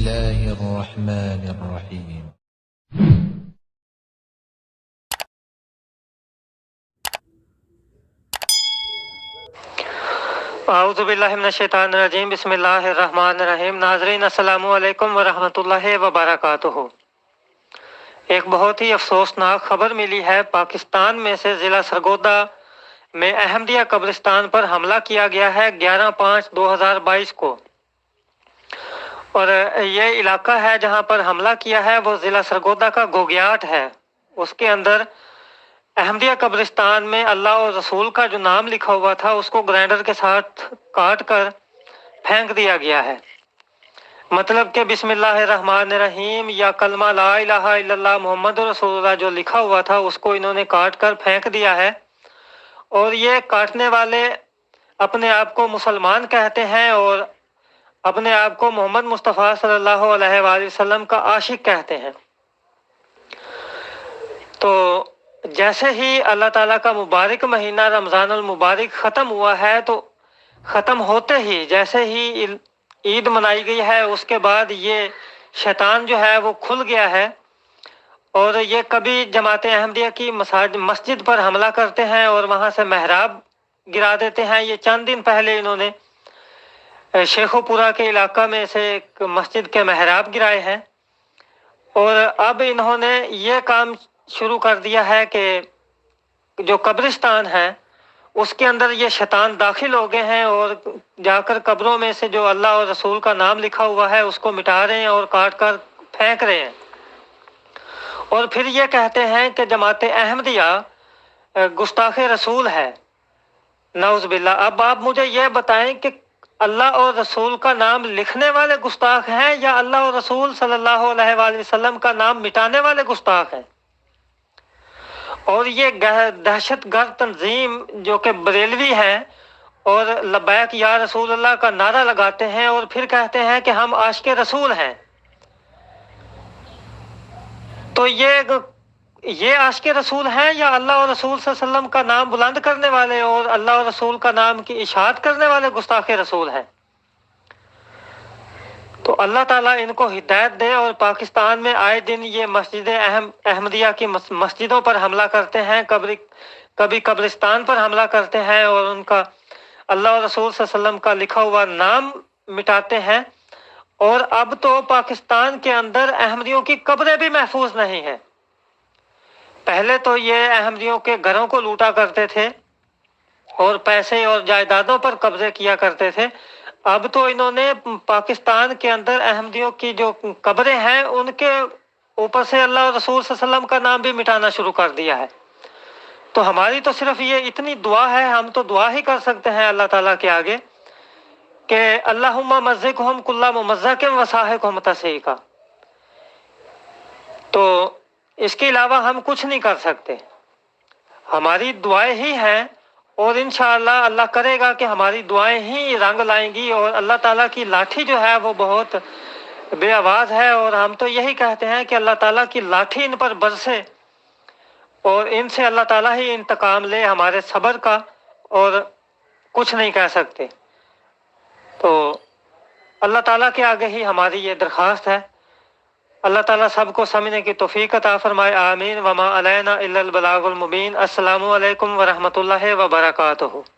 الله الرحمن الرحيم. اعوذ باللہ من الشیطان الرجیم، بسم اللہ الرحمن الرحیم۔ ناظرین السلام علیکم ورحمۃ اللہ وبرکاتہ۔ ایک بہت ہی افسوسناک خبر ملی ہے۔ پاکستان میں سے ضلع سرگودا میں احمدیہ قبرستان پر حملہ کیا گیا ہے 11/5/2022 کو، اور یہ علاقہ ہے جہاں پر حملہ کیا ہے وہ ضلع سرگودا کا گوگیاٹ ہے۔ اس کے اندر احمدیہ قبرستان میں اللہ اور رسول کا جو نام لکھا ہوا تھا اس کو گرائنڈر کے ساتھ کاٹ کر پھینک دیا گیا ہے۔ مطلب کہ بسم اللہ الرحمن الرحیم یا کلمہ لا الہ الا اللہ محمد رسول اللہ جو لکھا ہوا تھا اس کو انہوں نے کاٹ کر پھینک دیا ہے، اور یہ کاٹنے والے اپنے آپ کو مسلمان کہتے ہیں اور اپنے آپ کو محمد مصطفیٰ صلی اللہ علیہ وآلہ وسلم کا عاشق کہتے ہیں۔ تو جیسے ہی اللہ تعالیٰ کا مبارک مہینہ رمضان المبارک ختم ہوا ہے، تو ختم ہوتے ہی جیسے ہی عید منائی گئی ہے اس کے بعد یہ شیطان جو ہے وہ کھل گیا ہے، اور یہ کبھی جماعت احمدیہ کی مسجد پر حملہ کرتے ہیں اور وہاں سے محراب گرا دیتے ہیں۔ یہ چند دن پہلے انہوں نے شیخو پورہ کے علاقہ میں سے ایک مسجد کے محراب گرائے ہیں، اور اب انہوں نے یہ کام شروع کر دیا ہے کہ جو قبرستان ہے اس کے اندر یہ شیطان داخل ہو گئے ہیں اور جا کر قبروں میں سے جو اللہ اور رسول کا نام لکھا ہوا ہے اس کو مٹا رہے ہیں اور کاٹ کر پھینک رہے ہیں، اور پھر یہ کہتے ہیں کہ جماعت احمدیہ گستاخ رسول ہے، نعوذ باللہ۔ اب آپ مجھے یہ بتائیں کہ اللہ اور رسول کا نام لکھنے والے گستاخ ہیں یا اللہ اور رسول صلی اللہ علیہ وآلہ وسلم کا نام مٹانے والے گستاخ ہیں؟ اور یہ دہشت گرد تنظیم جو کہ بریلوی ہیں اور لبیک یا رسول اللہ کا نعرہ لگاتے ہیں اور پھر کہتے ہیں کہ ہم عاشق رسول ہیں، تو یہ عاشق رسول ہیں یا اللہ اور رسول صلی اللہ علیہ وسلم کا نام بلند کرنے والے اور اللہ اور رسول کا نام کی اشاعت کرنے والے گستاخ رسول ہیں؟ تو اللہ تعالیٰ ان کو ہدایت دے، اور پاکستان میں آئے دن یہ مسجد احمدیہ کی مسجدوں پر حملہ کرتے ہیں، کبھی قبرستان پر حملہ کرتے ہیں اور ان کا اللہ اور رسول صلی اللہ علیہ وسلم کا لکھا ہوا نام مٹاتے ہیں، اور اب تو پاکستان کے اندر احمدیوں کی قبریں بھی محفوظ نہیں ہیں۔ پہلے تو یہ احمدیوں کے گھروں کو لوٹا کرتے تھے اور پیسے اور جائیدادوں پر قبضے کیا کرتے تھے، اب تو انہوں نے پاکستان کے اندر احمدیوں کی جو قبریں ہیں ان کے اوپر سے اللہ اور رسول صلی اللہ علیہ وسلم کا نام بھی مٹانا شروع کر دیا ہے۔ تو ہماری تو صرف یہ اتنی دعا ہے، ہم تو دعا ہی کر سکتے ہیں اللہ تعالیٰ کے آگے کہ اللہم مزقہم کل ممزق وساحقہم تسحیقا۔ تو اس کے علاوہ ہم کچھ نہیں کر سکتے، ہماری دعائیں ہی ہیں، اور انشاءاللہ اللہ کرے گا کہ ہماری دعائیں ہی رنگ لائیں گی، اور اللہ تعالیٰ کی لاٹھی جو ہے وہ بہت بے آواز ہے، اور ہم تو یہی کہتے ہیں کہ اللہ تعالیٰ کی لاٹھی ان پر برسے اور ان سے اللہ تعالیٰ ہی انتقام لے ہمارے صبر کا، اور کچھ نہیں کہہ سکتے۔ تو اللہ تعالیٰ کے آگے ہی ہماری یہ درخواست ہے۔ اللہ تعالیٰ سب کو سمجھنے کی توفیق عطا فرمائے، آمین۔ وما علینا الا البلاغ المبین۔ السلام علیکم ورحمۃ اللہ وبرکاتہ۔